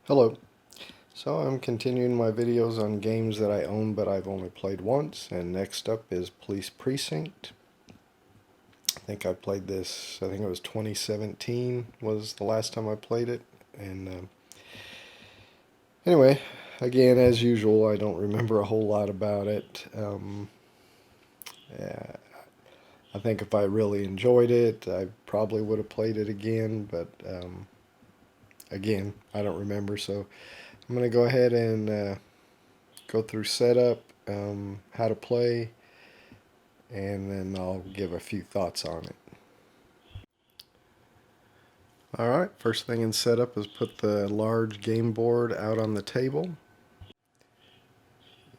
Hello. So I'm continuing my videos on games that I own but I've only played once, and next up is Police Precinct. I think I played this, I think it was 2017 was the last time I played it, and anyway, again as usual I don't remember a whole lot about it. Yeah, I think if I really enjoyed it I probably would have played it again, but again I don't remember, so I'm going to go ahead and go through setup, how to play, and then I'll give a few thoughts on it. Alright, first thing in setup is put the large game board out on the table.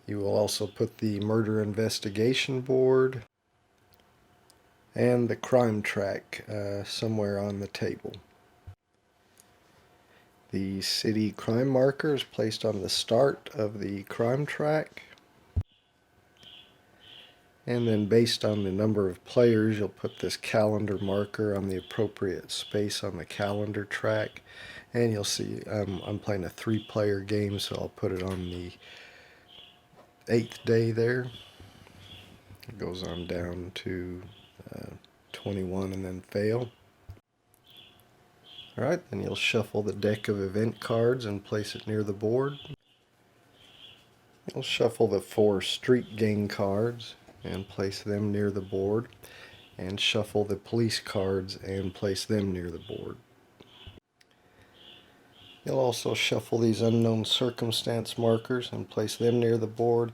You will also put the murder investigation board and the crime track somewhere on the table. The city crime marker is placed on the start of the crime track. And then based on the number of players, you'll put this calendar marker on the appropriate space on the calendar track. And you'll see I'm playing a 3-player game, so I'll put it on the 8th day there. It goes on down to 21 and then fail. Alright, then you'll shuffle the deck of event cards and place it near the board. You'll shuffle the 4 street gang cards and place them near the board, and shuffle the police cards and place them near the board. You'll also shuffle these unknown circumstance markers and place them near the board.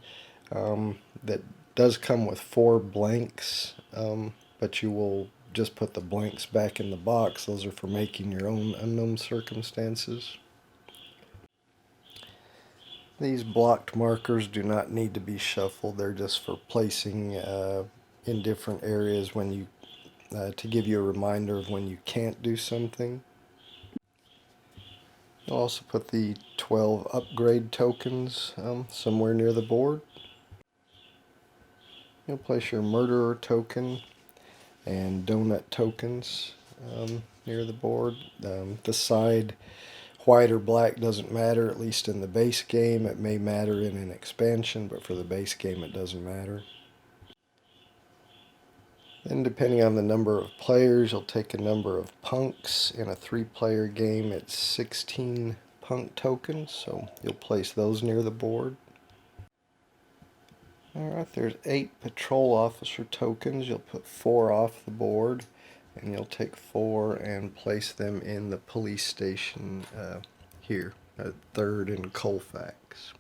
That does come with 4 blanks, but you will just put the blanks back in the box. Those are for making your own unknown circumstances. These blocked markers do not need to be shuffled. They're just for placing in different areas when you to give you a reminder of when you can't do something. You'll also put the 12 upgrade tokens somewhere near the board. You'll place your murderer token and donut tokens near the board. The side white or black doesn't matter, at least in the base game. It may matter in an expansion, but for the base game it doesn't matter. Then depending on the number of players, you'll take a number of punks. In a 3-player game it's 16 punk tokens, so you'll place those near the board. Alright, there's 8 patrol officer tokens. You'll put 4 off the board, and you'll take 4 and place them in the police station here at 3rd and Colfax.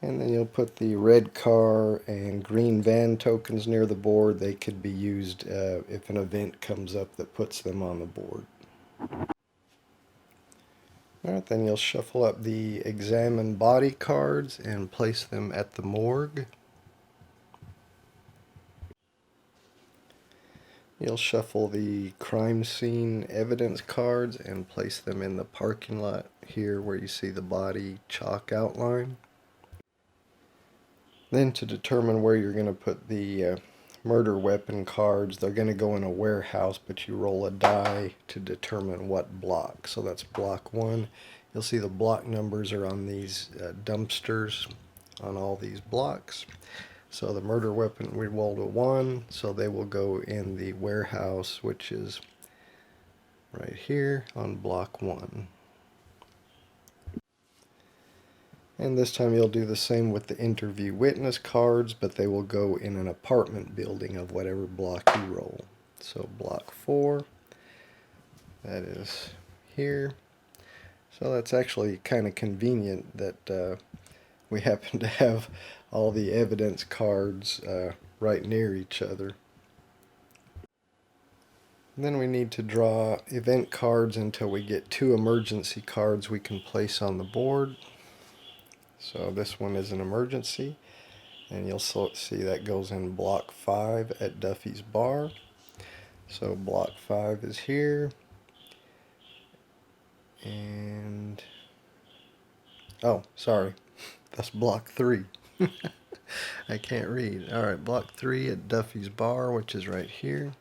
And then you'll put the red car and green van tokens near the board. They could be used if an event comes up that puts them on the board. Alright, then you'll shuffle up the examine body cards and place them at the morgue. You'll shuffle the crime scene evidence cards and place them in the parking lot here where you see the body chalk outline. Then to determine where you're going to put the murder weapon cards, they're going to go in a warehouse, but you roll a die to determine what block. So that's block 1. You'll see the block numbers are on these dumpsters on all these blocks. So the murder weapon, we rolled a 1, so they will go in the warehouse, which is right here on block 1. And this time you'll do the same with the interview witness cards, but they will go in an apartment building of whatever block you roll. So block 4, that is here. So that's actually kind of convenient that we happen to have all the evidence cards right near each other. And then we need to draw event cards until we get 2 emergency cards we can place on the board. So this one is an emergency, and you'll see that goes in block 5 at Duffy's Bar. So block 5 is here, and oh, sorry, that's block 3. I can't read. Alright, block 3 at Duffy's Bar, which is right here.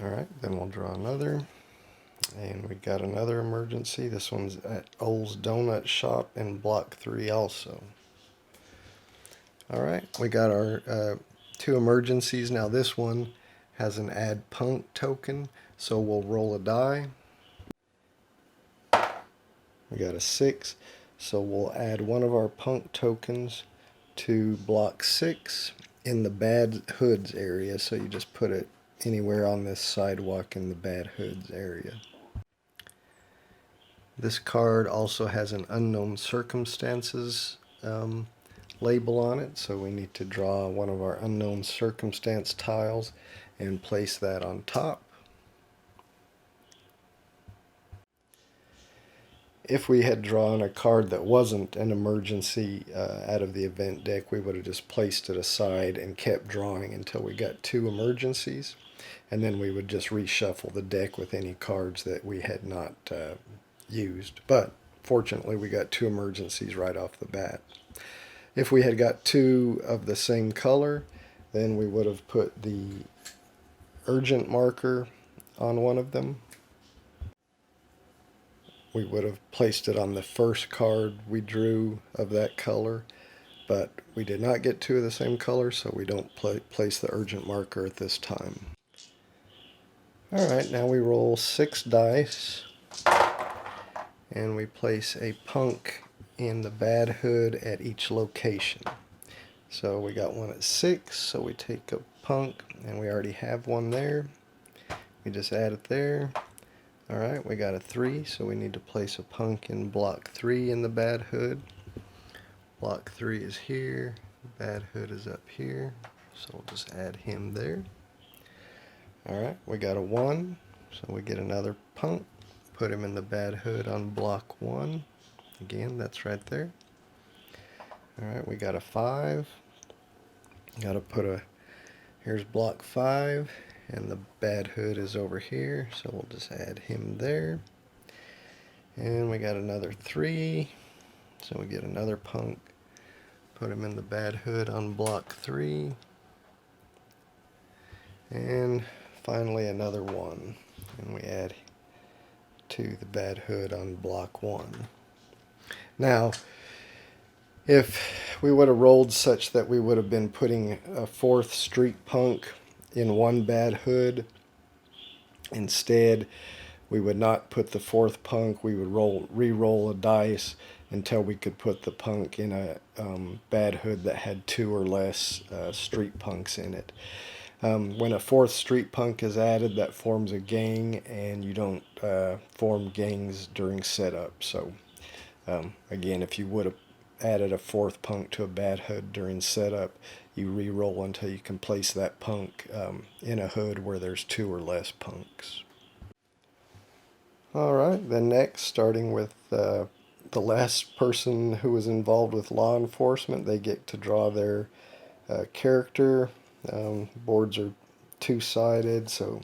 Alright, then we'll draw another. And we got another emergency. This one's at Old's Donut Shop in Block 3 also. Alright, we got our two emergencies. Now this one has an add punk token, so we'll roll a die. We got a 6, so we'll add one of our punk tokens to Block 6 in the bad hoods area. So you just put it anywhere on this sidewalk in the bad hoods area. This card also has an unknown circumstances label on it, so we need to draw one of our unknown circumstance tiles and place that on top. If we had drawn a card that wasn't an emergency out of the event deck, we would have just placed it aside and kept drawing until we got two emergencies, and then we would just reshuffle the deck with any cards that we had not used. But fortunately we got two emergencies right off the bat. If we had got two of the same color, then we would have put the urgent marker on one of them. We would have placed it on the first card we drew of that color, but we did not get two of the same color, so we don't place the urgent marker at this time. Alright, now we roll 6 dice and we place a punk in the bad hood at each location. So we got one at 6, so we take a punk, and we already have one there. We just add it there. Alright, we got a 3, so we need to place a punk in block 3 in the bad hood. Block 3 is here, bad hood is up here, so we'll just add him there. Alright, we got a 1, so we get another punk, put him in the bad hood on block 1. Again, that's right there. Alright, we got a 5. Got to put a, here's block 5, and the bad hood is over here, so we'll just add him there. And we got another 3, so we get another punk, put him in the bad hood on block 3. And finally another 1, and we add to the bad hood on block 1. Now, if we would have rolled such that we would have been putting a 4th street punk in one bad hood, instead we would not put the 4th punk. We would re-roll a dice until we could put the punk in a bad hood that had 2 or less street punks in it. When a 4th street punk is added, that forms a gang, and you don't form gangs during setup. So again, if you would have added a 4th punk to a bad hood during setup, you re-roll until you can place that punk in a hood where there's 2 or less punks. Alright, then next, starting with the last person who was involved with law enforcement, they get to draw their character. Boards are 2-sided, so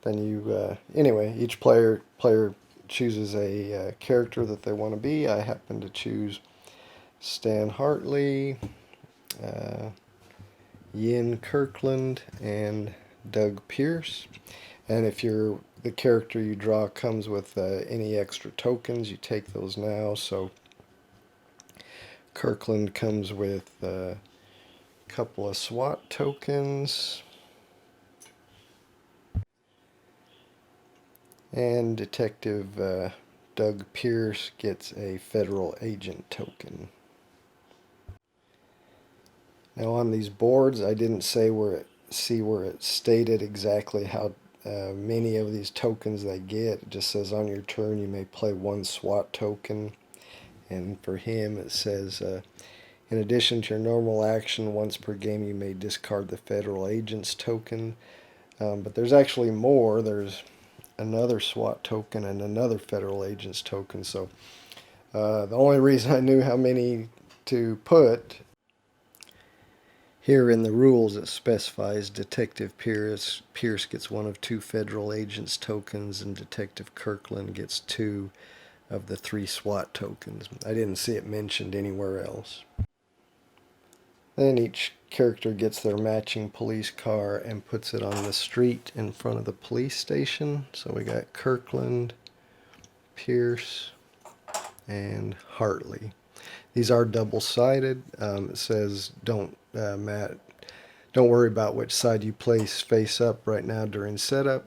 then you anyway, each player chooses a character that they want to be. I happen to choose Stan Hartley, Yin Kirkland, and Doug Pierce. And if the character you draw comes with any extra tokens, you take those now. So Kirkland comes with a couple of SWAT tokens, and Detective Doug Pierce gets a federal agent token. Now on these boards, I didn't see where it stated exactly how many of these tokens they get. It just says on your turn you may play 1 SWAT token, and for him it says in addition to your normal action, once per game you may discard the federal agent's token. But there's actually more. There's another SWAT token and another federal agent's token. So the only reason I knew how many to put, here in the rules it specifies Detective Pierce gets 1 of 2 federal agent's tokens, and Detective Kirkland gets 2 of the 3 SWAT tokens. I didn't see it mentioned anywhere else. Then each character gets their matching police car and puts it on the street in front of the police station. So we got Kirkland, Pierce, and Hartley. These are double-sided. It says don't worry about which side you place face up right now during setup.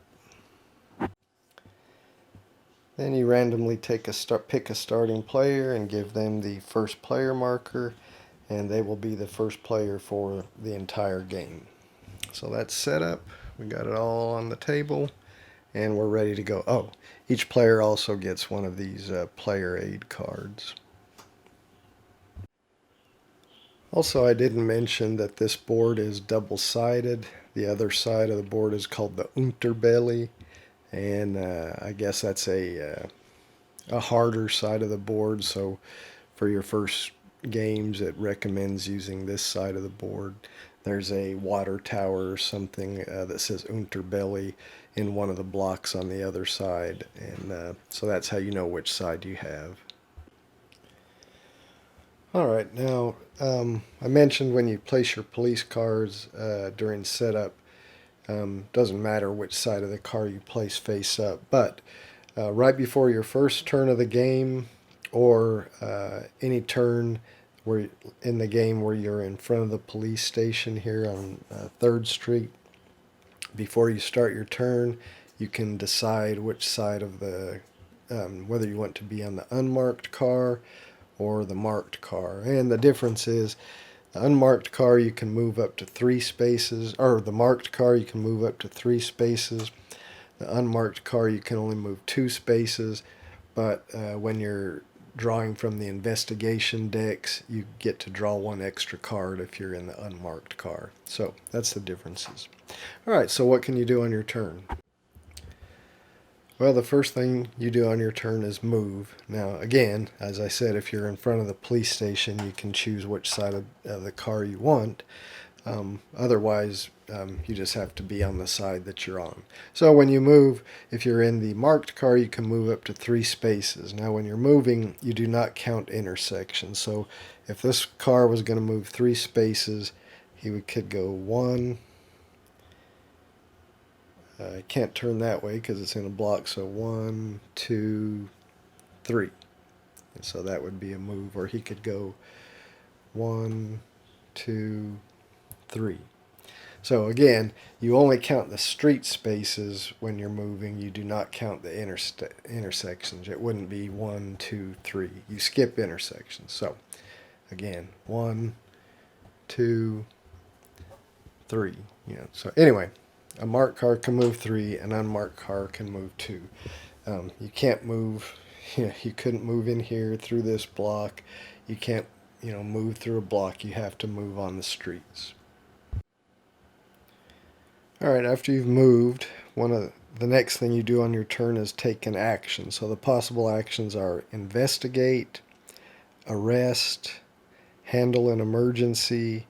Then you randomly pick a starting player and give them the first player marker, and they will be the first player for the entire game. So that's set up. We got it all on the table, and we're ready to go. Oh, each player also gets one of these player aid cards. Also, I didn't mention that this board is double-sided. The other side of the board is called the Unterbelly, and I guess that's a harder side of the board. So for your first games, it recommends using this side of the board. There's a water tower or something that says Unterbelly in one of the blocks on the other side, and so that's how you know which side you have. Alright, now I mentioned when you place your police cars during setup, doesn't matter which side of the car you place face up, but right before your first turn of the game, or any turn where in the game where you're in front of the police station here on 3rd Street, before you start your turn, you can decide which side of the whether you want to be on the unmarked car or the marked car. And the difference is the unmarked car you can move up to 3 spaces, or the marked car you can move up to 3 spaces. The unmarked car you can only move 2 spaces, but when you're drawing from the investigation decks, you get to draw 1 extra card if you're in the unmarked car. So that's the differences. Alright, so what can you do on your turn? Well, the first thing you do on your turn is move. Now, again, as I said, if you're in front of the police station, you can choose which side of the car you want. Otherwise, you just have to be on the side that you're on. So when you move, if you're in the marked car, you can move up to 3 spaces. Now, when you're moving, you do not count intersections. So if this car was going to move 3 spaces, he could go 1. I can't turn that way because it's in a block, so 1, 2, 3. And so that would be a move, or he could go 1, 2, 3. So again, you only count the street spaces when you're moving. You do not count the intersections. It wouldn't be 1, 2, 3. You skip intersections. So again, 1, 2, 3. So anyway, a marked car can move 3, an unmarked car can move 2. You can't move, you couldn't move in here through this block. You can't, move through a block. You have to move on the streets. Alright, after you've moved, the next thing you do on your turn is take an action. So the possible actions are investigate, arrest, handle an emergency,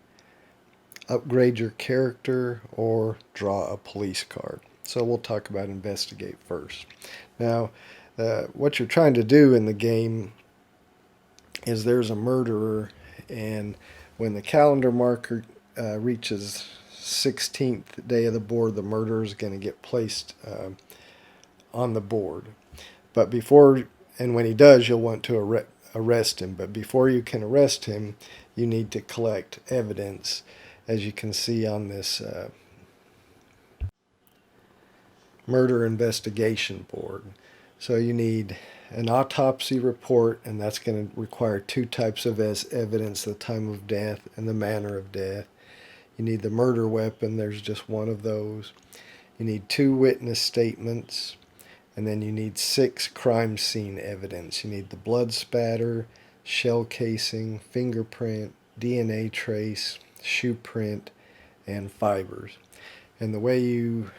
upgrade your character, or draw a police card. So we'll talk about investigate first. Now, what you're trying to do in the game is there's a murderer, and when the calendar marker reaches 16th day of the board, the murderer is going to get placed on the board. But when he does, you'll want to arrest him. But before you can arrest him, you need to collect evidence, as you can see on this murder investigation board. So you need an autopsy report, and that's going to require 2 types of evidence: the time of death and the manner of death. You need the murder weapon. There's just 1 of those. You need 2 witness statements, and then you need 6 crime scene evidence. You need the blood spatter, shell casing, fingerprint, DNA trace, shoe print, and fibers. And the way you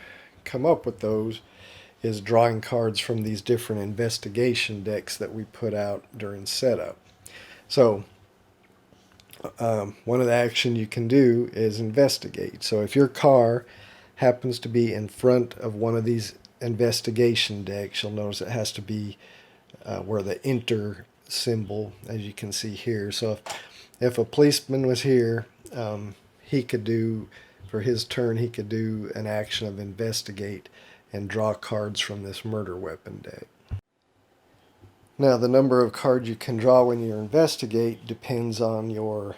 come up with those is drawing cards from these different investigation decks that we put out during setup. So one of the actions you can do is investigate. So if your car happens to be in front of one of these investigation decks, you'll notice it has to be where the enter symbol, as you can see here. So if a policeman was here he could do, for his turn, he could do an action of investigate and draw cards from this murder weapon deck. Now, the number of cards you can draw when you investigate depends on your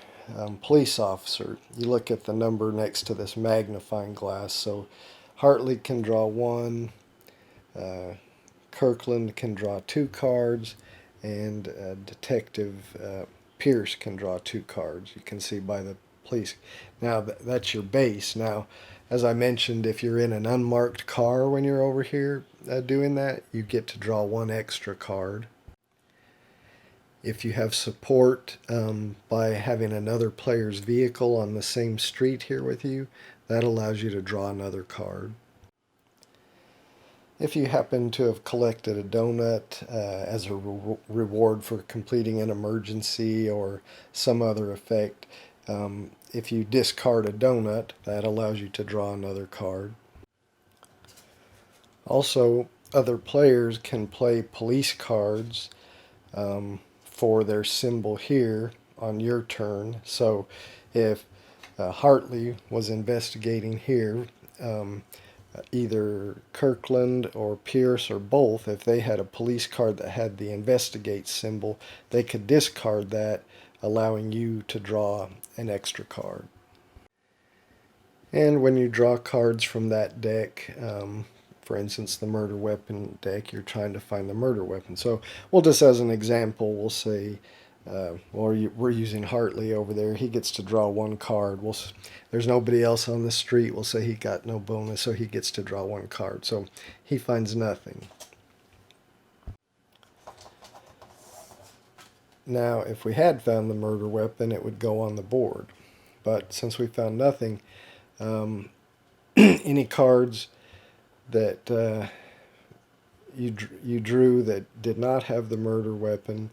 police officer. You look at the number next to this magnifying glass. So Hartley can draw one, Kirkland can draw 2 cards, and Detective Pierce can draw 2 cards. You can see by the police. Now, that's your base. Now, as I mentioned, if you're in an unmarked car when you're over here doing that, you get to draw 1 extra card. If you have support by having another player's vehicle on the same street here with you, that allows you to draw another card. If you happen to have collected a donut as a reward for completing an emergency or some other effect, if you discard a donut, that allows you to draw another card. Also, other players can play police cards for their symbol here on your turn. So if Hartley was investigating here, either Kirkland or Pierce or both, if they had a police card that had the investigate symbol, they could discard that, allowing you to draw an extra card. And when you draw cards from that deck, for instance, the murder weapon deck, you're trying to find the murder weapon. So we'll just, as an example, we'll say, we're using Hartley over there. He gets to draw 1 card. There's nobody else on the street. We'll say he got no bonus, so he gets to draw 1 card. So he finds nothing. Now, if we had found the murder weapon, it would go on the board. But since we found nothing, any cards that you drew that did not have the murder weapon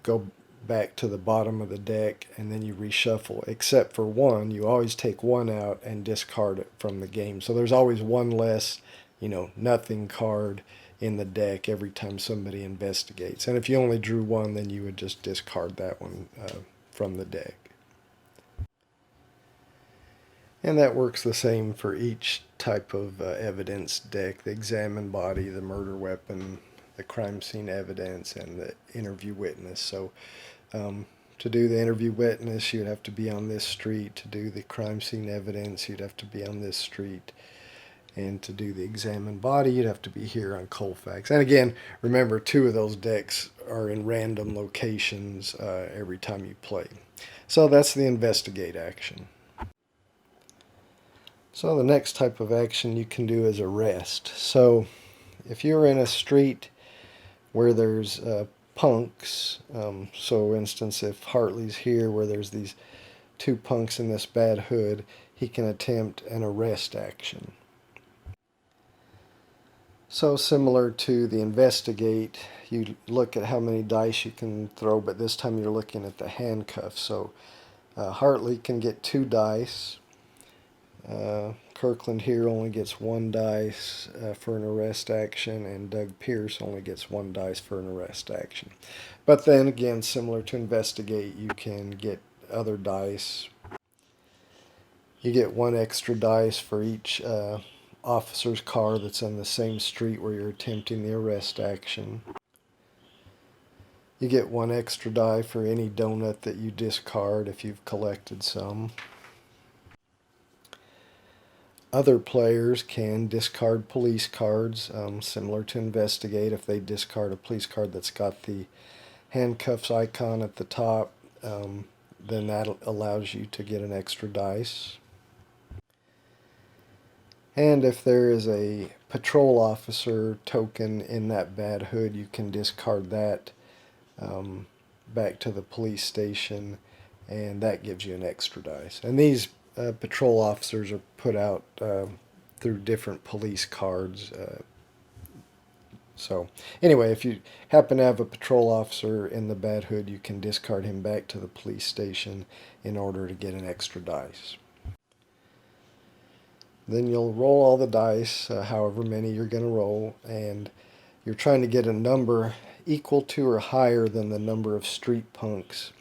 go back to the bottom of the deck, and then you reshuffle. Except for 1, you always take 1 out and discard it from the game. So there's always 1 less, nothing card in the deck every time somebody investigates. And if you only drew 1, then you would just discard that one from the deck. And that works the same for each type of evidence deck: the examine body, the murder weapon, the crime scene evidence, and the interview witness. So to do the interview witness, you'd have to be on this street. To do the crime scene evidence, you'd have to be on this street. And to do the examine body, you'd have to be here on Colfax. And again, remember, 2 of those decks are in random locations every time you play. So that's the investigate action. So the next type of action you can do is arrest. So if you're in a street where there's punks, so for instance, if Hartley's here where there's these 2 punks in this bad hood, he can attempt an arrest action. So similar to the investigate, you look at how many dice you can throw, but this time you're looking at the handcuffs. So Hartley can get 2 dice. Kirkland here only gets 1 dice for an arrest action, and Doug Pierce only gets 1 dice for an arrest action. But then again, similar to investigate, you can get other dice. You get 1 extra dice for each officer's car that's on the same street where you're attempting the arrest action. You get 1 extra die for any donut that you discard if you've collected some. Other players can discard police cards, similar to investigate. If they discard a police card that's got the handcuffs icon at the top, then that allows you to get an extra dice. And if there is a patrol officer token in that bad hood, you can discard that back to the police station, and that gives you an extra dice. And these patrol officers are put out through different police cards. So anyway, if you happen to have a patrol officer in the bad hood, you can discard him back to the police station in order to get an extra dice. Then you'll roll all the dice, however many you're going to roll, and you're trying to get a number equal to or higher than the number of street punks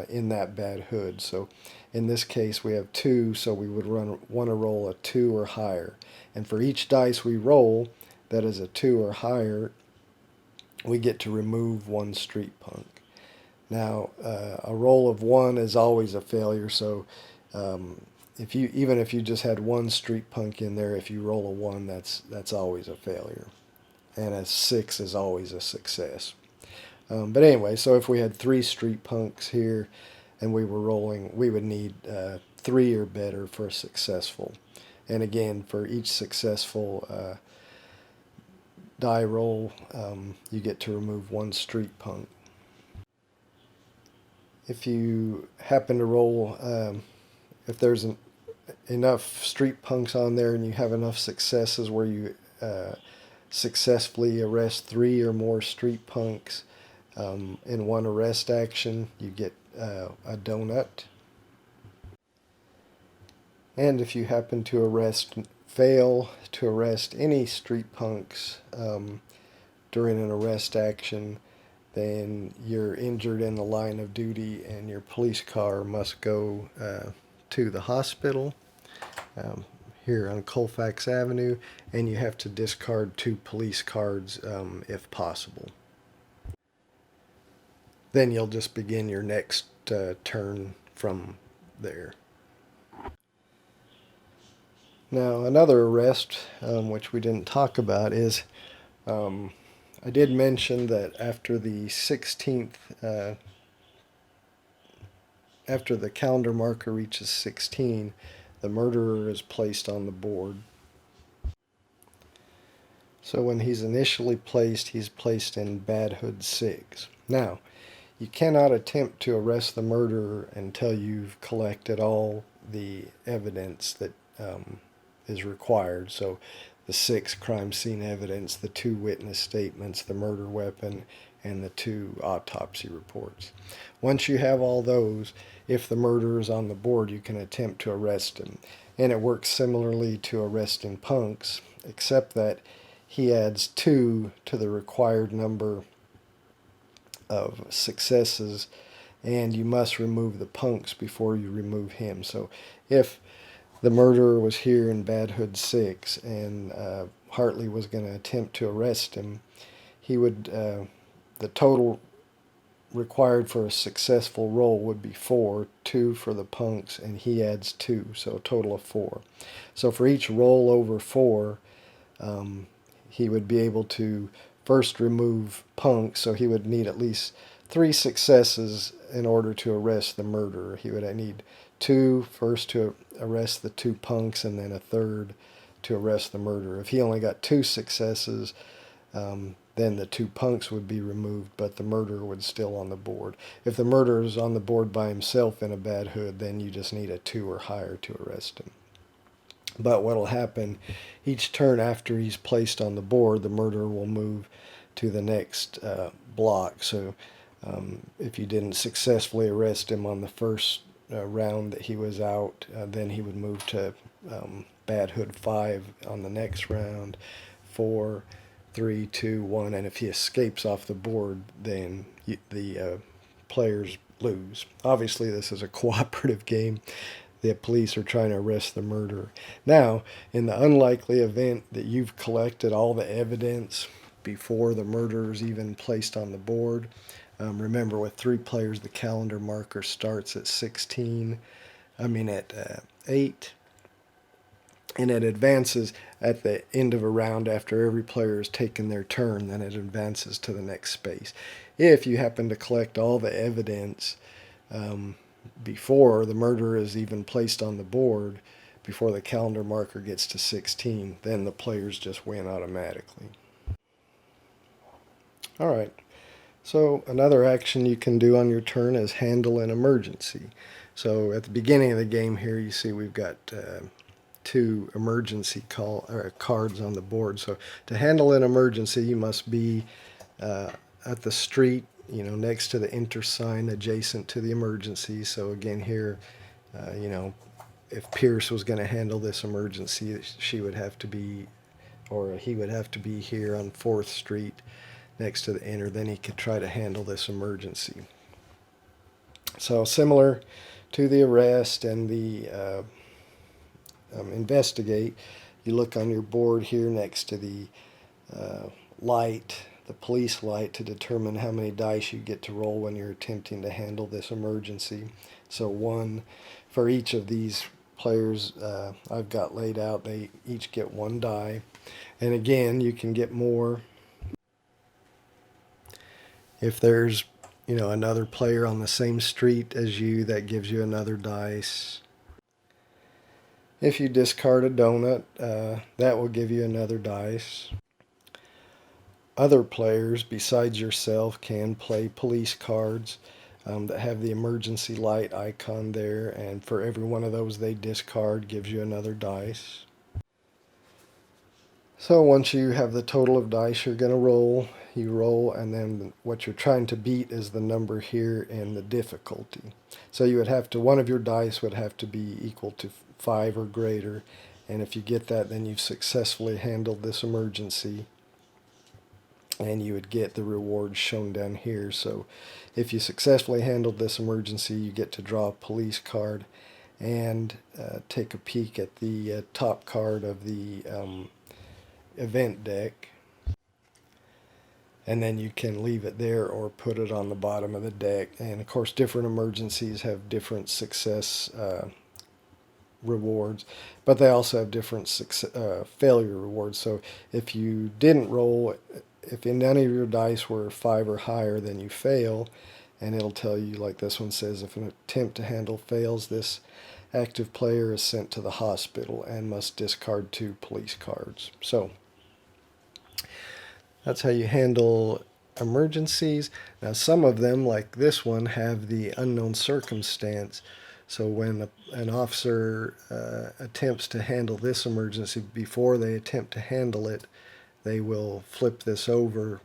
in that bad hood. So In this case, we have 2, so we would want to roll a 2 or higher. And for each dice we roll that is a 2 or higher, we get to remove 1 street punk. Now, a roll of 1 is always a failure, so even if you just had 1 street punk in there, if you roll a 1, that's always a failure. And a 6 is always a success. But anyway, so if we had 3 street punks here and we were rolling, we would need 3 or better for a successful. And again, for each successful die roll, you get to remove 1 street punk. If you happen to roll, if there's enough street punks on there and you have enough successes where you successfully arrest 3 or more street punks in 1 arrest action, you get a donut. And if you happen to fail to arrest any street punks during an arrest action, then you're injured in the line of duty and your police car must go to the hospital here on Colfax Avenue, and you have to discard 2 police cards if possible. Then you'll just begin your next turn from there. Now, another arrest, which we didn't talk about, is I did mention that after the 16th, after the calendar marker reaches 16, the murderer is placed on the board. So when he's initially placed, he's placed in Bad Hood 6. Now, you cannot attempt to arrest the murderer until you've collected all the evidence that is required. So the 6 crime scene evidence, the 2 witness statements, the murder weapon, and the 2 autopsy reports. Once you have all those, if the murderer is on the board, you can attempt to arrest him. And it works similarly to arresting punks, except that he adds 2 to the required number of successes, and you must remove the punks before you remove him. So if the murderer was here in Bad Hood 6 and Hartley was going to attempt to arrest him, he would the total required for a successful roll would be 4, 2 for the punks, and he adds 2, so a total of 4. So for each roll over 4, he would be able to first remove punks, so he would need at least 3 successes in order to arrest the murderer. He would need 2 first to arrest the 2 punks, and then a 3rd to arrest the murderer. If he only got 2 successes, then the 2 punks would be removed, but the murderer would still on the board. If the murderer is on the board by himself in a Bad Hood, then you just need a 2 or higher to arrest him. But what will happen, each turn after he's placed on the board, the murderer will move to the next block. So if you didn't successfully arrest him on the first round that he was out, then he would move to Bad Hood 5 on the next round, 4, 3, 2, 1, and if he escapes off the board, then the players lose. Obviously, this is a cooperative game. The police are trying to arrest the murderer. Now, in the unlikely event that you've collected all the evidence before the murderer is even placed on the board, remember, with 3 players, the calendar marker starts at 8, and it advances at the end of a round after every player has taken their turn. Then it advances to the next space. If you happen to collect all the evidence before the murderer is even placed on the board, before the calendar marker gets to 16, then the players just win automatically. Alright, so another action you can do on your turn is handle an emergency. So at the beginning of the game here, you see we've got 2 emergency cards on the board. So to handle an emergency, you must be at the street, next to the enter sign adjacent to the emergency. So again here, if Pierce was going to handle this emergency, she would have to be, or he would have to be here on 4th Street next to the enter. Then he could try to handle this emergency. So similar to the arrest and the investigate, you look on your board here next to the light, the police light, to determine how many dice you get to roll when you're attempting to handle this emergency. So one for each of these players I've got laid out. They each get one die. And again, you can get more if there's another player on the same street as you. That gives you another dice. If you discard a donut, that will give you another dice. Other players besides yourself can play police cards that have the emergency light icon there, and for every one of those they discard gives you another dice. So once you have the total of dice you're going to roll, you roll, and then what you're trying to beat is the number here in the difficulty. So you would have to, one of your dice would have to be equal to 5 or greater, and if you get that, then you've successfully handled this emergency, and you would get the rewards shown down here. So if you successfully handled this emergency, you get to draw a police card and take a peek at the top card of the event deck, and then you can leave it there or put it on the bottom of the deck. And of course different emergencies have different success rewards, but they also have different failure rewards. So if you didn't roll, if none of your dice were 5 or higher, then you fail, and it'll tell you, like this one says, if an attempt to handle fails, this active player is sent to the hospital and must discard 2 police cards. So that's how you handle emergencies. Now some of them, like this one, have the unknown circumstance. So when an officer attempts to handle this emergency, before they attempt to handle it, they will flip this over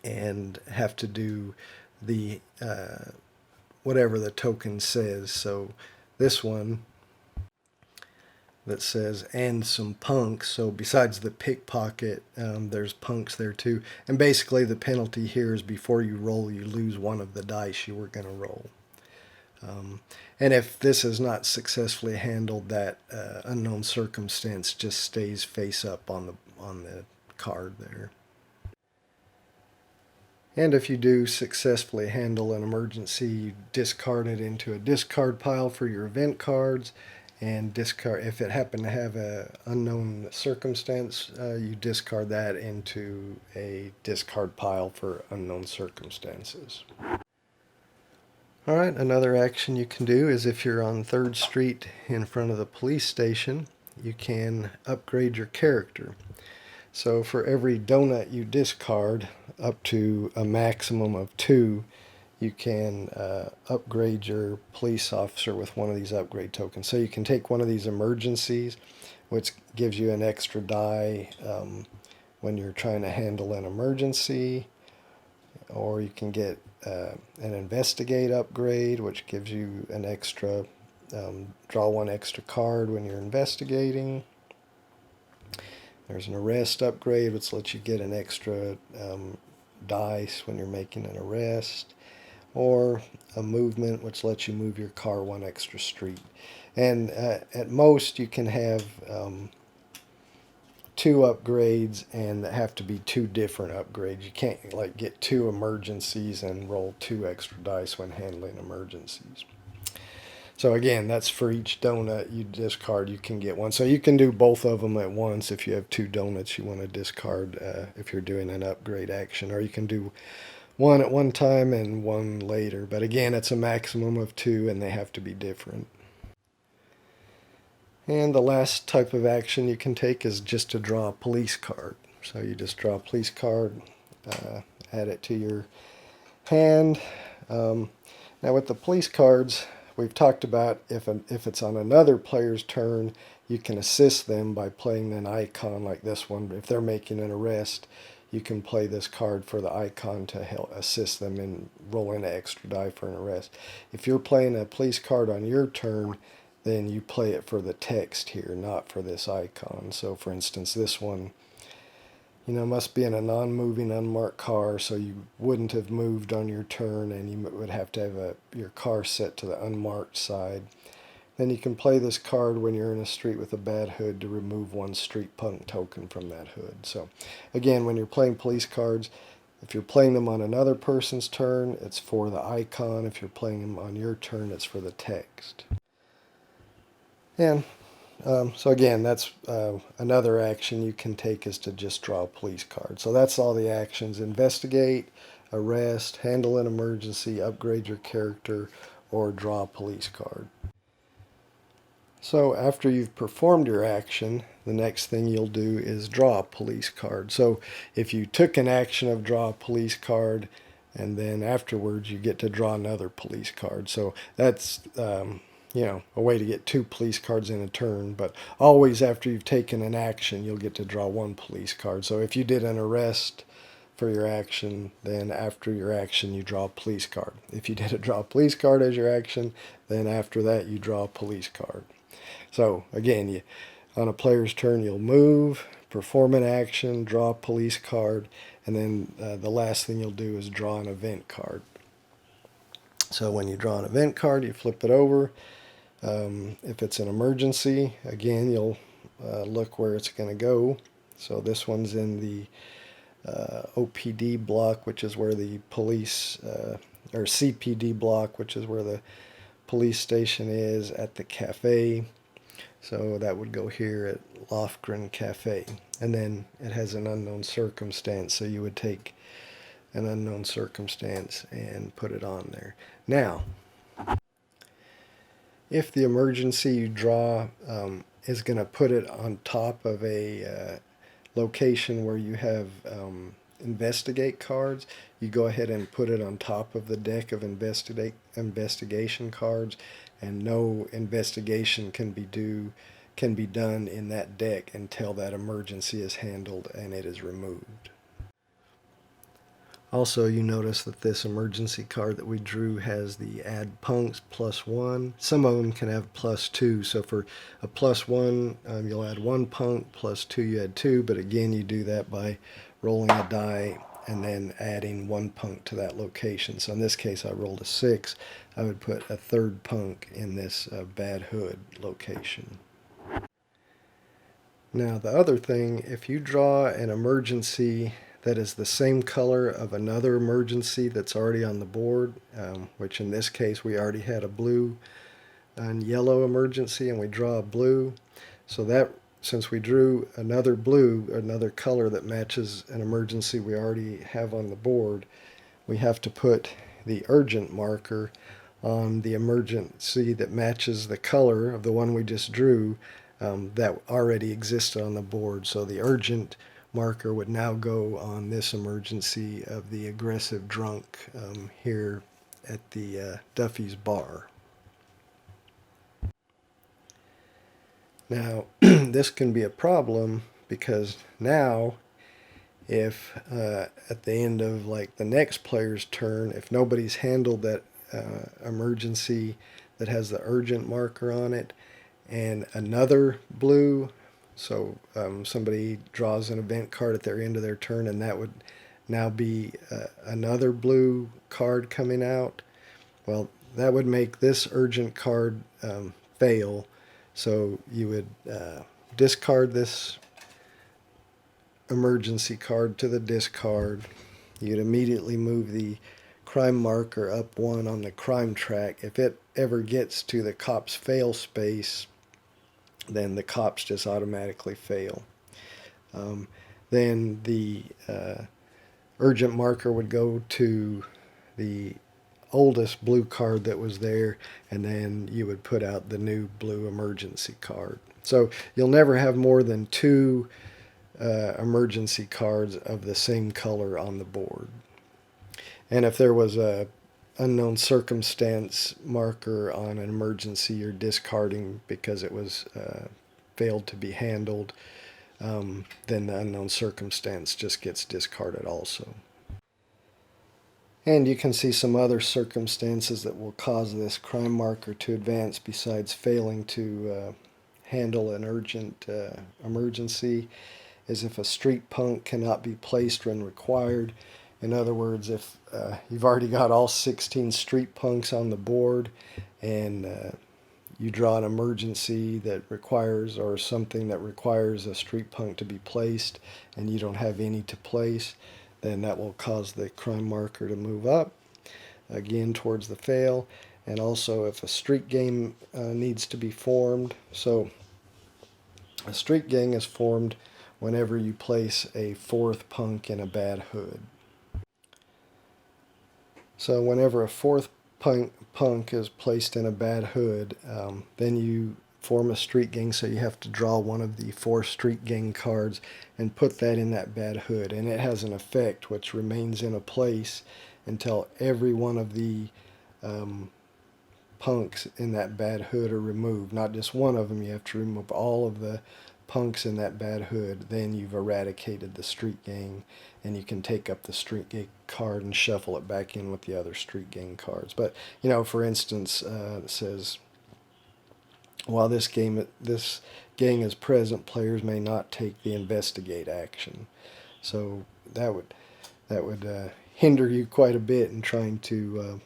and have to do the whatever the token says. So this one that says "and some punks," so besides the pickpocket, there's punks there too. And basically the penalty here is before you roll, you lose one of the dice you were going to roll. And if this is not successfully handled, that unknown circumstance just stays face up on the card there. And if you do successfully handle an emergency, you discard it into a discard pile for your event cards, and discard, if it happened to have an unknown circumstance, you discard that into a discard pile for unknown circumstances. Alright, another action you can do is if you're on 3rd Street in front of the police station, you can upgrade your character. So for every donut you discard, up to a maximum of 2, you can upgrade your police officer with one of these upgrade tokens. So you can take one of these emergencies, which gives you an extra die when you're trying to handle an emergency, or you can get an investigate upgrade, which gives you an extra, draw 1 extra card when you're investigating. There's an arrest upgrade, which lets you get an extra dice when you're making an arrest, or a movement, which lets you move your car 1 extra street. And at most you can have 2 upgrades, and that have to be 2 different upgrades. You can't like get 2 emergencies and roll 2 extra dice when handling emergencies. So again, that's for each donut you discard, you can get 1. So you can do both of them at once if you have 2 donuts you want to discard if you're doing an upgrade action, or you can do 1 at one time and 1 later. But again, it's a maximum of 2, and they have to be different. And the last type of action you can take is just to draw a police card. So you just draw a police card, add it to your hand. Now with the police cards, we've talked about if it's on another player's turn, you can assist them by playing an icon like this one. If they're making an arrest, you can play this card for the icon to help assist them in rolling an extra die for an arrest. If you're playing a police card on your turn, then you play it for the text here, not for this icon. So for instance, this one Must be in a non-moving unmarked car, so you wouldn't have moved on your turn, and you would have to have your car set to the unmarked side. Then you can play this card when you're in a street with a bad hood to remove one street punk token from that hood. So again, when you're playing police cards, if you're playing them on another person's turn, it's for the icon. If you're playing them on your turn, it's for the text. And so again, that's another action you can take, is to just draw a police card. So that's all the actions: investigate, arrest, handle an emergency, upgrade your character, or draw a police card. So after you've performed your action, the next thing you'll do is draw a police card. So if you took an action of draw a police card, and then afterwards you get to draw another police card. So that's a way to get 2 police cards in a turn. But always after you've taken an action, you'll get to draw 1 police card. So if you did an arrest for your action, then after your action you draw a police card. If you did a draw a police card as your action, then after that you draw a police card. So again, on a player's turn, you'll move, perform an action, draw a police card, and then the last thing you'll do is draw an event card. So when you draw an event card, you flip it over. If it's an emergency, again, you'll look where it's going to go. So this one's in the OPD block, which is where the police, or CPD block, which is where the police station is at the cafe. So that would go here at Lofgren Cafe. And then it has an unknown circumstance, so you would take an unknown circumstance and put it on there. Now, if the emergency you draw is going to put it on top of a location where you have investigate cards, you go ahead and put it on top of the deck of investigation cards, and no investigation can be done in that deck until that emergency is handled and it is removed. Also, you notice that this emergency card that we drew has the add punks +1. Some of them can have +2. So for a +1, you'll add 1 punk, +2 you add 2. But again, you do that by rolling a die and then adding 1 punk to that location. So in this case, I rolled a 6. I would put a 3rd punk in this bad hood location. Now the other thing, if you draw an emergency that is the same color of another emergency that's already on the board, which in this case we already had a blue and yellow emergency, and we draw a blue. So that, since we drew another blue, another color that matches an emergency we already have on the board, we have to put the urgent marker on the emergency that matches the color of the one we just drew that already existed on the board. So the urgent marker would now go on this emergency of the aggressive drunk here at the Duffy's bar. Now, this can be a problem because now, if at the end of like the next player's turn, if nobody's handled that emergency that has the urgent marker on it, and another blue, so somebody draws an event card at their end of their turn, and that would now be another blue card coming out, well, that would make this urgent card fail. So you would discard this emergency card to the discard. You'd immediately move the crime marker up 1 on the crime track. If it ever gets to the cops fail space, then the cops just automatically fail. Then the urgent marker would go to the oldest blue card that was there, and then you would put out the new blue emergency card. So you'll never have more than 2 emergency cards of the same color on the board. And if there was a unknown circumstance marker on an emergency you're discarding because it was failed to be handled, then the unknown circumstance just gets discarded also. And you can see some other circumstances that will cause this crime marker to advance besides failing to handle an urgent emergency. is if a street punk cannot be placed when required. In other words, if you've already got all 16 street punks on the board and you draw an emergency that requires, or something that requires a street punk to be placed, and you don't have any to place, then that will cause the crime marker to move up again towards the fail. And also if a street gang needs to be formed. So a street gang is formed whenever you place a fourth punk in a bad hood. So whenever a fourth punk is placed in a bad hood, then you form a street gang, so you have to draw one of the 4 street gang cards and put that in that bad hood, and it has an effect which remains in a place until every one of the punks in that bad hood are removed. Not just one of them, you have to remove all of the punks in that bad hood. Then you've eradicated the street gang, and you can take up the street gang card and shuffle it back in with the other street gang cards. But for instance, it says, while this gang is present, players may not take the investigate action. So that would hinder you quite a bit in trying to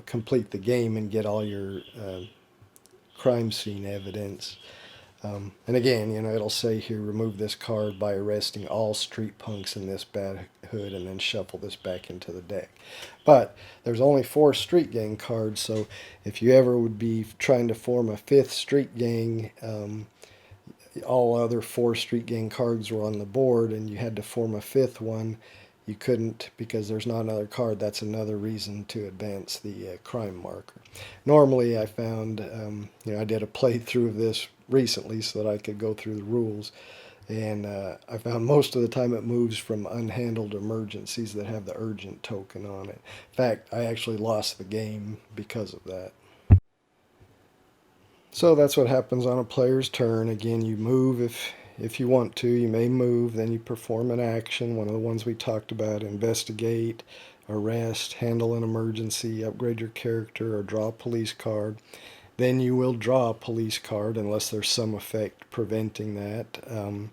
complete the game and get all your crime scene evidence. And again, it'll say here, remove this card by arresting all street punks in this bad hood, and then shuffle this back into the deck. But there's only 4 street gang cards, so if you ever would be trying to form a 5th street gang, all other 4 street gang cards were on the board, and you had to form a 5th one, you couldn't, because there's not another card. That's another reason to advance the crime marker. Normally I found, I did a playthrough of this recently so that I could go through the rules, and I found most of the time it moves from unhandled emergencies that have the urgent token on it. In fact, I actually lost the game because of that. So that's what happens on a player's turn. Again, you move if you want to. You may move, then you perform an action, one of the ones we talked about: investigate, arrest, handle an emergency, upgrade your character, or draw a police card. Then you will draw a police card unless there's some effect preventing that, and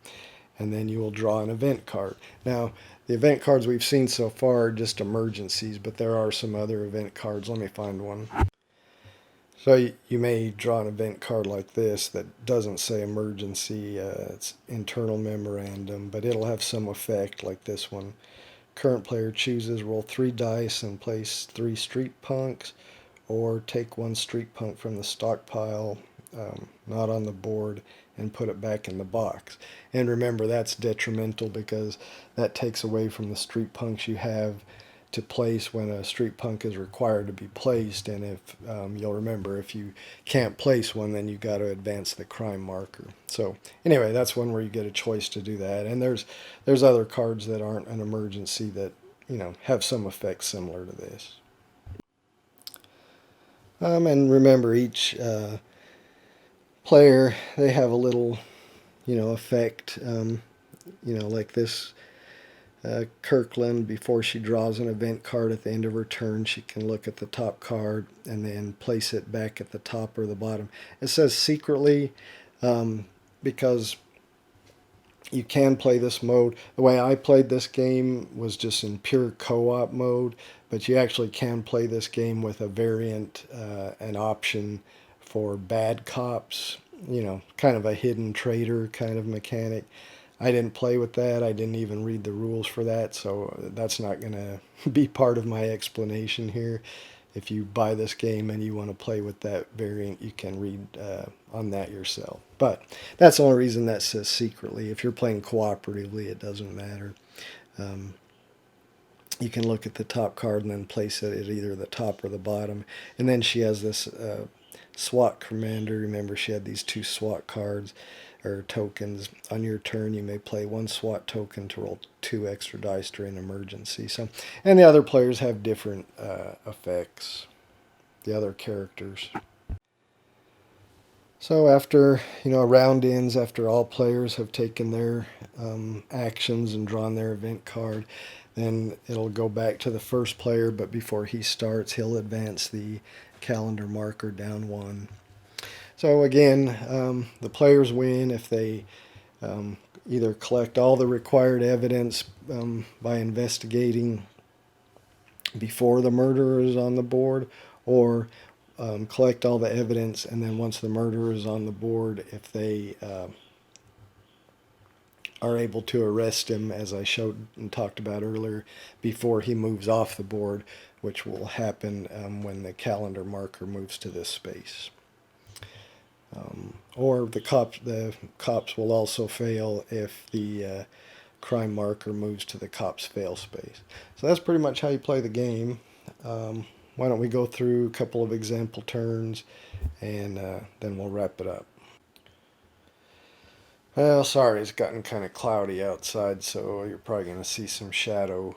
then you will draw an event card. Now, the event cards we've seen so far are just emergencies, but there are some other event cards. Let me find one. So you may draw an event card like this that doesn't say emergency, it's internal memorandum, but it'll have some effect like this one. Current player chooses, roll 3 dice and place 3 street punks, or take 1 street punk from the stockpile, not on the board, and put it back in the box. And remember, that's detrimental because that takes away from the street punks you have to place when a street punk is required to be placed. And if you'll remember, if you can't place one, then you've got to advance the crime marker. So anyway, that's one where you get a choice to do that. And there's other cards that aren't an emergency that have some effect similar to this. And remember, each player, they have a little effect, like this. Kirkland, before she draws an event card at the end of her turn, she can look at the top card and then place it back at the top or the bottom. It says secretly because you can play this mode. The way I played this game was just in pure co-op mode, but you actually can play this game with a variant, an option for bad cops, kind of a hidden traitor kind of mechanic. I didn't play with that. I didn't even read the rules for that, so that's not going to be part of my explanation here. If you buy this game and you want to play with that variant, you can read on that yourself. But that's the only reason that says secretly. If you're playing cooperatively, it doesn't matter. You can look at the top card and then place it at either the top or the bottom. And then she has this SWAT commander. Remember, she had these 2 SWAT cards or tokens. On your turn, you may play 1 SWAT token to roll 2 extra dice during an emergency. So, and the other players have different effects, the other characters. So after a round ends, after all players have taken their actions and drawn their event card, then it'll go back to the first player, but before he starts, he'll advance the calendar marker down 1. So again, the players win if they either collect all the required evidence by investigating before the murderer is on the board, or collect all the evidence, and then once the murderer is on the board, if they are able to arrest him, as I showed and talked about earlier, before he moves off the board, which will happen when the calendar marker moves to this space. Or the cops will also fail if the crime marker moves to the cops fail space. So that's pretty much how you play the game. Why don't we go through a couple of example turns, and then we'll wrap it up. Well, sorry, it's gotten kind of cloudy outside, so you're probably going to see some shadow.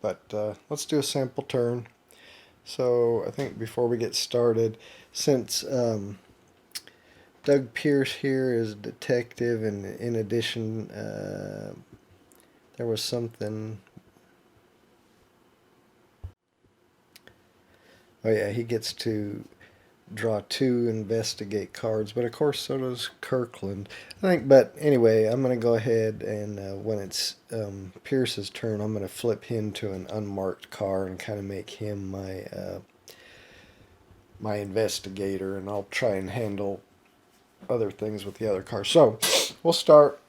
But let's do a sample turn. So I think before we get started, since Doug Pierce here is detective, and in addition, there was something. Oh yeah, he gets to draw 2 investigate cards, but of course so does Kirkland, I think. But anyway, I'm going to go ahead and when it's Pierce's turn, I'm going to flip him to an unmarked card and kind of make him my investigator, and I'll try and handle other things with the other cards. So we'll start.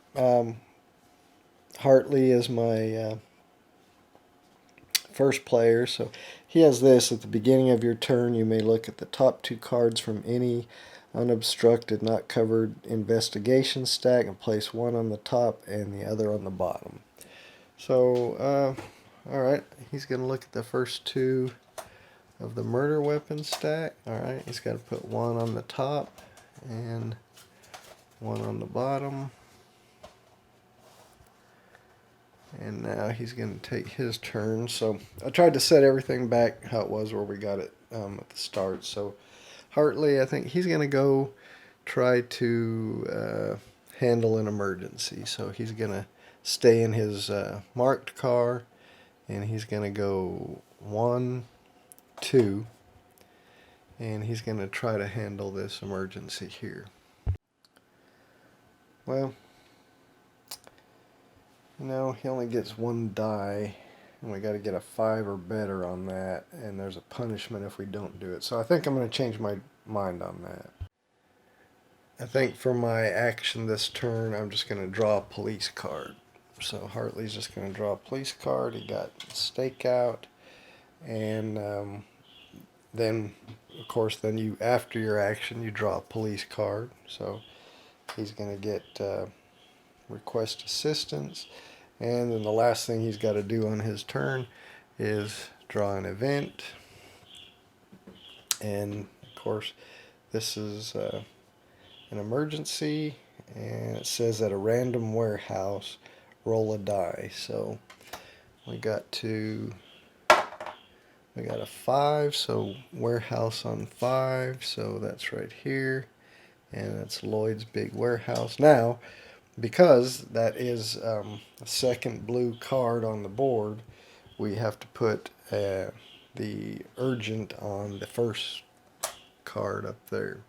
Hartley is my first player, so he has this: at the beginning of your turn, you may look at the top 2 cards from any unobstructed, not covered investigation stack and place one on the top and the other on the bottom. So, alright, he's going to look at the first 2 of the murder weapon stack. Alright, he's got to put one on the top and one on the bottom. And now he's going to take his turn. So I tried to set everything back how it was where we got it at the start. So Hartley, I think he's going to go try to handle an emergency. So he's going to stay in his marked car, and he's going to go 1, 2, and he's going to try to handle this emergency here. Well, he only gets 1 die, and we got to get a 5 or better on that, and there's a punishment if we don't do it. So I think I'm going to change my mind on that. I think for my action this turn, I'm just going to draw a police card. So Hartley's just going to draw a police card. He got stakeout, and then, of course, then you, after your action, you draw a police card. So he's going to get request assistance, and then the last thing he's got to do on his turn is draw an event. And of course, this is an emergency, and it says at a random warehouse, roll a die. So we got a 5, so warehouse on 5, so that's right here, and that's Lloyd's big warehouse. Now, because that is a second blue card on the board, we have to put the urgent on the first card up there.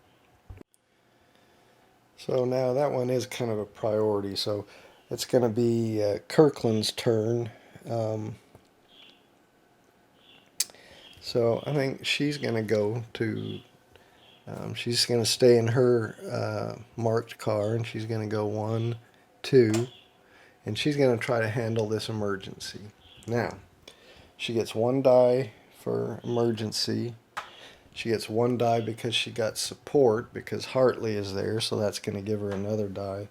So now that one is kind of a priority, so it's going to be Kirkland's turn. So I think she's going to go to, she's going to stay in her marked car, and she's going to go 1, 2, and she's going to try to handle this emergency. Now, she gets 1 die for emergency. She gets 1 die because she got support, because Hartley is there, so that's going to give her another die.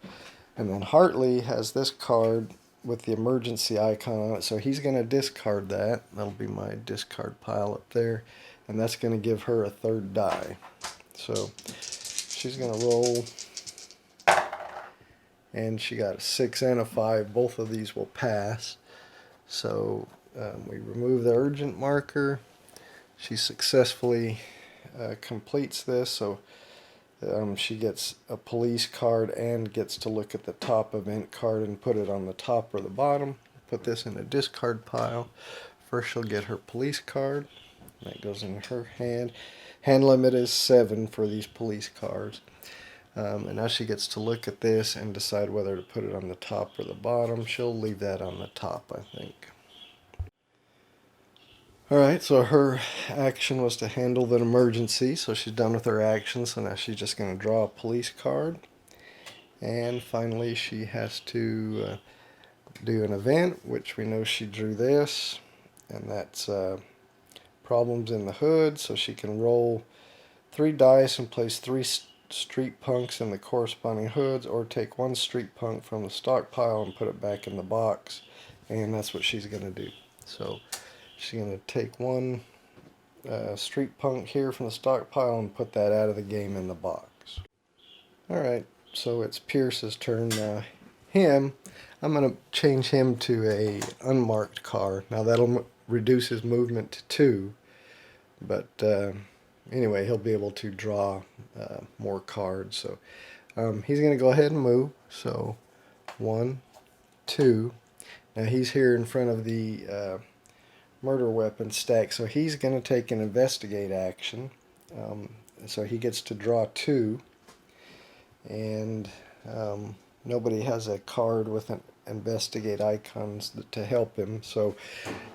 And then Hartley has this card with the emergency icon on it, so he's going to discard that. That'll be my discard pile up there, and that's going to give her a 3rd die. So she's going to roll, and she got a 6 and a 5. Both of these will pass. So we remove the urgent marker. She successfully completes this, so she gets a police card and gets to look at the top event card and put it on the top or the bottom. Put this in a discard pile. First she'll get her police card. That goes in her hand. Hand limit is 7 for these police cars. And now she gets to look at this and decide whether to put it on the top or the bottom. She'll leave that on the top, I think. Alright, so her action was to handle an emergency, so she's done with her action, so now she's just going to draw a police card. And finally she has to do an event, which we know she drew this, and that's problems in the hood, so she can roll 3 dice and place 3 street punks in the corresponding hoods, or take 1 street punk from the stockpile and put it back in the box, and that's what she's going to do. So she's going to take 1 street punk here from the stockpile and put that out of the game in the box. Alright, so it's Pierce's turn now. I'm going to change him to a unmarked car. Now that'll reduce his movement to 2, but anyway, he'll be able to draw more cards. So he's going to go ahead and move. So 1, 2. Now he's here in front of the murder weapon stack, so he's going to take an investigate action. So he gets to draw 2, and nobody has a card with an investigate icons to help him, so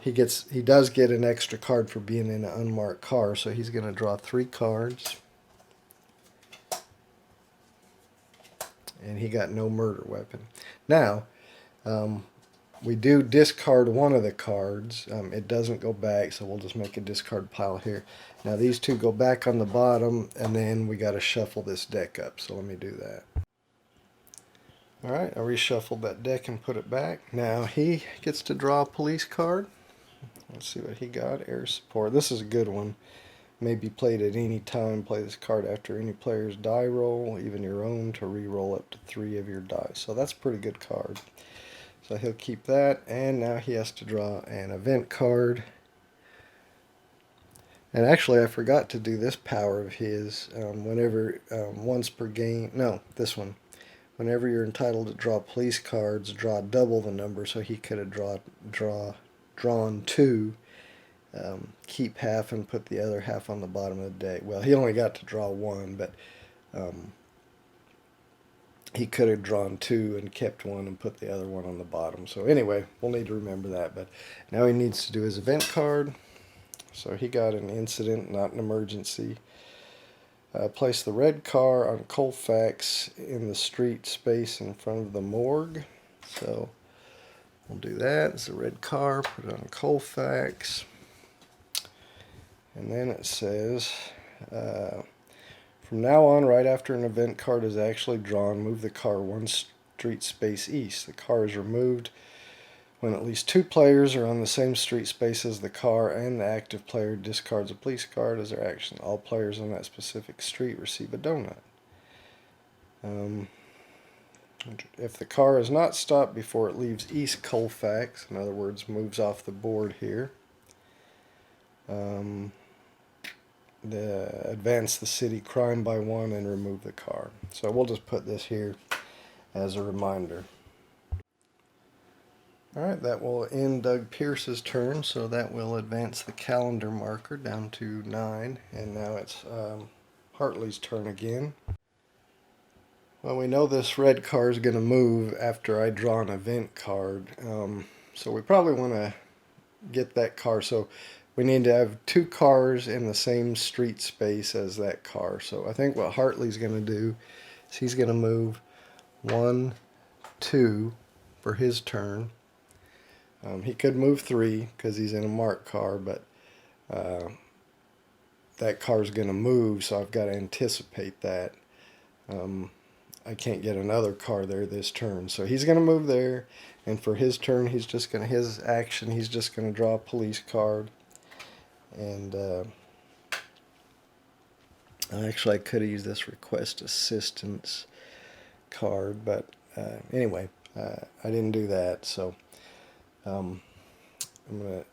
he does get an extra card for being in an unmarked car. So he's going to draw 3 cards, and he got no murder weapon. Now we do discard 1 of the cards. It doesn't go back, so we'll just make a discard pile here. Now these 2 go back on the bottom, and then we got to shuffle this deck up, so let me do that. Alright, I reshuffled that deck and put it back. Now he gets to draw a police card. Let's see what he got. Air support. This is a good one. May be played at any time. Play this card after any player's die roll, even your own, to re-roll up to 3 of your dice. So that's a pretty good card. So he'll keep that, and now he has to draw an event card. And actually I forgot to do this power of his. Whenever, once per game, no, this one. Whenever you're entitled to draw police cards, draw double the number. So he could have drawn 2, keep half and put the other half on the bottom of the deck. Well, he only got to draw 1, but he could have drawn 2 and kept 1 and put the other one on the bottom. So anyway, we'll need to remember that. But now he needs to do his event card. So he got an incident, not an emergency. Place the red car on Colfax in the street space in front of the morgue. So we'll do that. It's a red car. Put it on Colfax. And then it says, from now on, right after an event card is actually drawn, move the car 1 street space east. The car is removed when at least 2 players are on the same street space as the car, and the active player discards a police card as their action. All players on that specific street receive a donut. If the car is not stopped before it leaves East Colfax, in other words, moves off the board here, advance the city crime by 1 and remove the car. So we'll just put this here as a reminder. Alright, that will end Doug Pierce's turn, so that will advance the calendar marker down to 9, and now it's Hartley's turn again. Well, we know this red car is going to move after I draw an event card, so we probably want to get that car. So we need to have 2 cars in the same street space as that car. So I think what Hartley's going to do is he's going to move 1, 2 for his turn. He could move 3 because he's in a marked car, but that car's going to move, so I've got to anticipate that. I can't get another car there this turn, so he's going to move there, and for his turn, he's just going to, his action, he's just going to draw a police card. And actually, I could have used this request assistance card, but anyway, I didn't do that, so I'm going to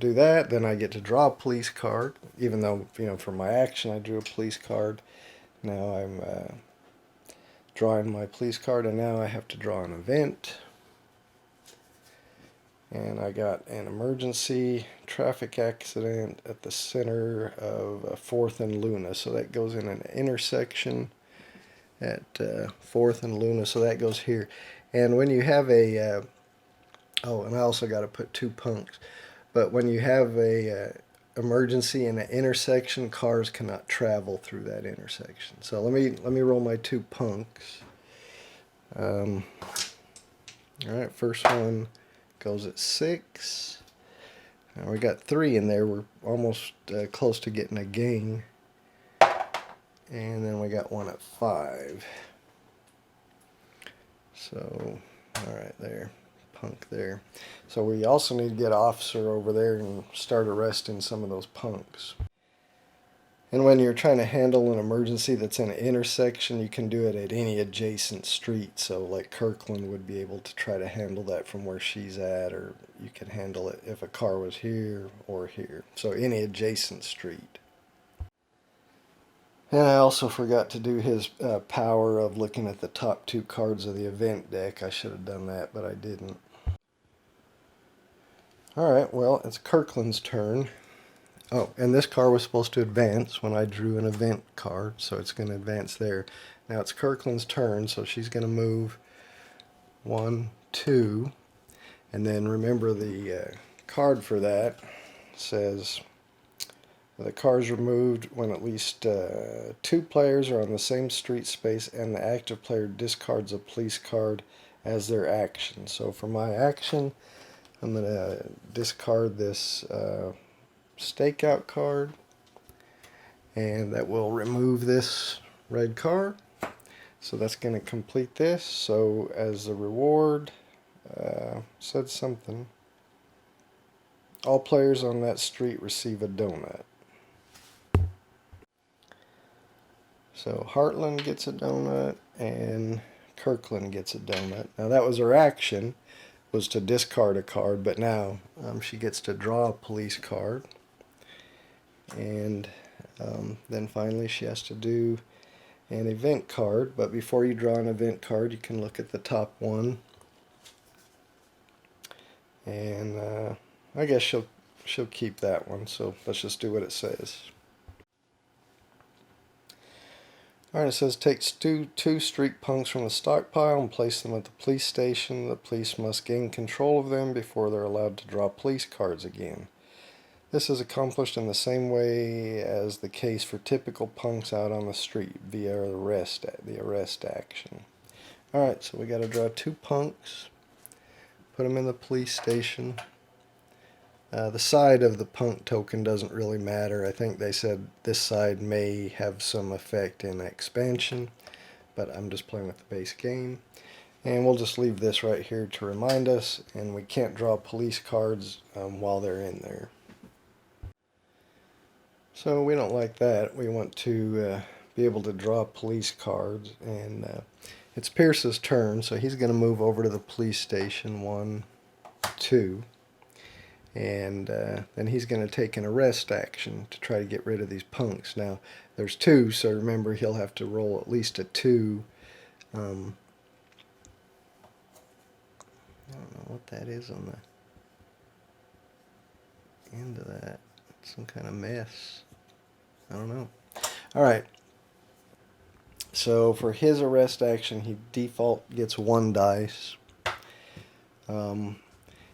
do that. Then I get to draw a police card, even though, for my action I drew a police card. Now I'm drawing my police card, and now I have to draw an event. And I got an emergency traffic accident at the center of 4th and Luna. So that goes in an intersection at 4th and Luna. So that goes here. And when you have a, oh, and I also got to put 2 punks. But when you have a emergency in an intersection, cars cannot travel through that intersection. So let me roll my 2 punks. All right, first one goes at 6. Now we got 3 in there. We're almost close to getting a gang. And then we got one at 5. So, all right, there, punk there. So we also need to get an officer over there and start arresting some of those punks. And when you're trying to handle an emergency that's in an intersection, you can do it at any adjacent street. So like Kirkland would be able to try to handle that from where she's at, or you can handle it if a car was here or here. So any adjacent street. And I also forgot to do his power of looking at the top 2 cards of the event deck. I should have done that, but I didn't. Alright, well, it's Kirkland's turn. Oh, and this car was supposed to advance when I drew an event card, so it's going to advance there. Now it's Kirkland's turn, so she's going to move 1, 2, and then remember the card for that says the car is removed when at least 2 players are on the same street space and the active player discards a police card as their action. So for my action, I'm going to discard this stakeout card, and that will remove this red card. So that's going to complete this. So as a reward, said something, all players on that street receive a donut. So Heartland gets a donut and Kirkland gets a donut. Now that was her action, was to discard a card, but now she gets to draw a police card. And then finally she has to do an event card, but before you draw an event card you can look at the top one, and I guess she'll keep that one, so let's just do what it says. Alright, it says take two street punks from the stockpile and place them at the police station. The police must gain control of them before they're allowed to draw police cards again. This is accomplished in the same way as the case for typical punks out on the street via the arrest action. Alright, so we got to draw 2 punks, put them in the police station. The side of the punk token doesn't really matter. I think they said this side may have some effect in expansion, but I'm just playing with the base game. And we'll just leave this right here to remind us, and we can't draw police cards while they're in there. So we don't like that. We want to be able to draw police cards, and it's Pierce's turn, so he's going to move over to the police station. 1, 2. And then he's going to take an arrest action to try to get rid of these punks. Now, there's 2, so remember he'll have to roll at least a 2. I don't know what that is on the end of that. It's some kind of mess. I don't know. Alright. So for his arrest action, he default gets 1 dice.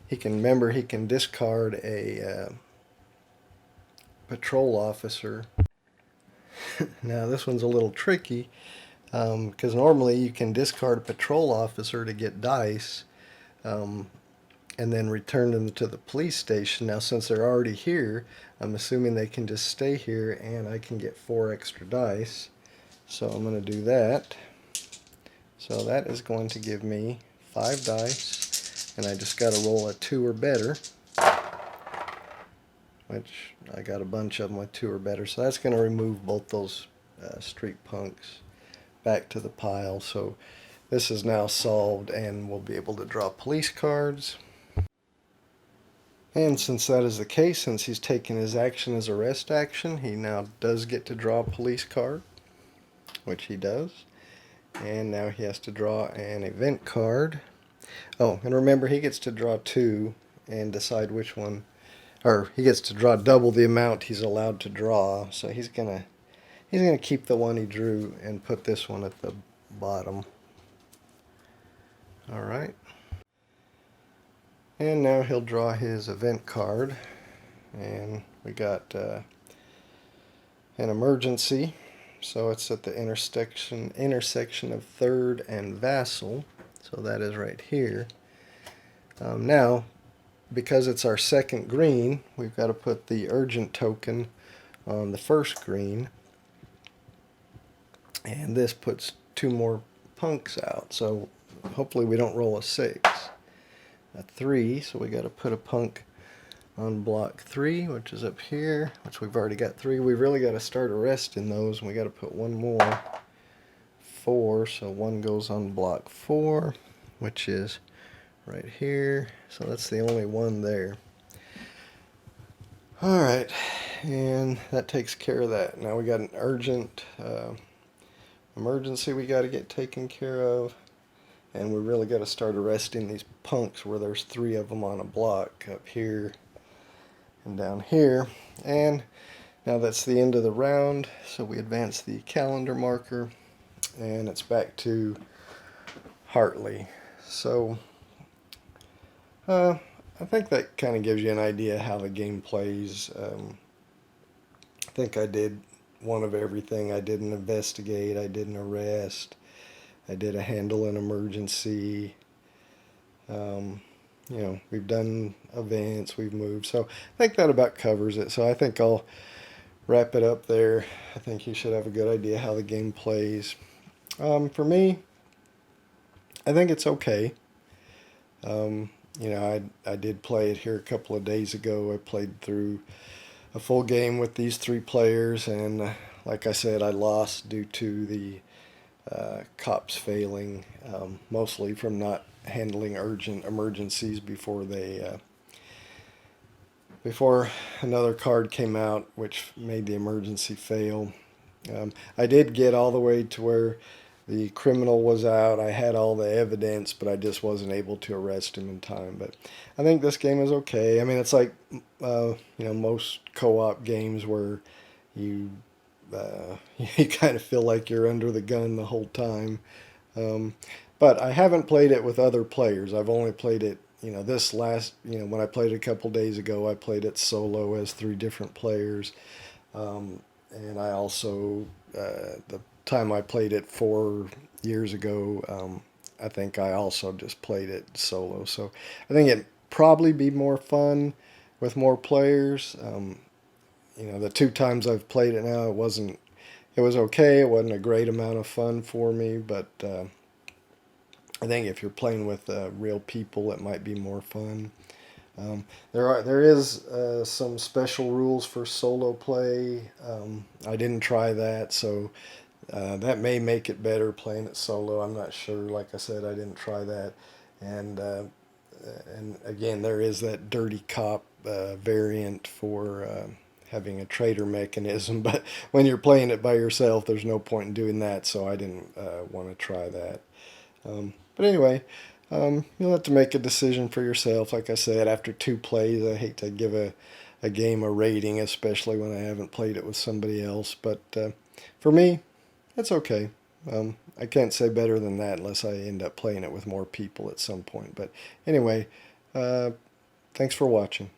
He can discard a patrol officer. Now this one's a little tricky, because normally you can discard a patrol officer to get dice, and then return them to the police station. Now since they're already here, I'm assuming they can just stay here and I can get 4 extra dice. So I'm going to do that. So that is going to give me 5 dice. And I just got to roll a 2 or better, which I got a bunch of them with 2 or better. So that's going to remove both those street punks back to the pile. So this is now solved, and we'll be able to draw police cards. And since that is the case, since he's taken his action as arrest action, he now does get to draw a police card, which he does. And now he has to draw an event card. Oh, and remember he gets to draw 2 and decide which one, or he gets to draw double the amount he's allowed to draw. So he's gonna keep the one he drew and put this one at the bottom. All right. And now he'll draw his event card, and we got an emergency. So it's at the intersection of 3rd and Vassal. So that is right here. Now, because it's our second green, we've got to put the urgent token on the first green. And this puts 2 more punks out. So hopefully we don't roll a 6. A 3, so we got to put a punk on block 3, which is up here, which we've already got 3. We've really got to start arresting those, and we got to put 1 more. 4, so 1 goes on block 4, which is right here. So that's the only one there. Alright, and that takes care of that. Now we got an urgent emergency we got to get taken care of. And we really got to start arresting these punks where there's 3 of them on a block up here and down here. And now that's the end of the round, so we advance the calendar marker, and it's back to Hartley. So I think that kind of gives you an idea how the game plays. I think I did one of everything. I did an investigate, I did an arrest, I did a handle an emergency. You know, we've done events, we've moved. So I think that about covers it. So I think I'll wrap it up there. I think you should have a good idea how the game plays. For me, I think it's okay. You know, I did play it here a couple of days ago. I played through a full game with these 3 players, and like I said, I lost due to the cops failing, mostly from not handling urgent emergencies before they before another card came out which made the emergency fail. I did get all the way to where the criminal was out. I had all the evidence, but I just wasn't able to arrest him in time. But I think this game is okay. I mean, it's like you know, most co-op games where you you kind of feel like you're under the gun the whole time. But I haven't played it with other players. I've only played it, you know, this last, you know, when I played it a couple days ago, I played it solo as 3 different players. And I also, the time I played it 4 years ago, I think I also just played it solo. So I think it'd probably be more fun with more players. You know, the 2 times I've played it now, it was okay. It wasn't a great amount of fun for me, but I think if you're playing with real people, it might be more fun. There is some special rules for solo play. I didn't try that, so that may make it better playing it solo. I'm not sure. Like I said, I didn't try that. And again, there is that dirty cop variant for having a traitor mechanism, but when you're playing it by yourself, there's no point in doing that, so I didn't want to try that. But anyway, you'll have to make a decision for yourself. Like I said, after 2 plays, I hate to give a game a rating, especially when I haven't played it with somebody else, but for me, it's okay. I can't say better than that unless I end up playing it with more people at some point. But anyway, thanks for watching.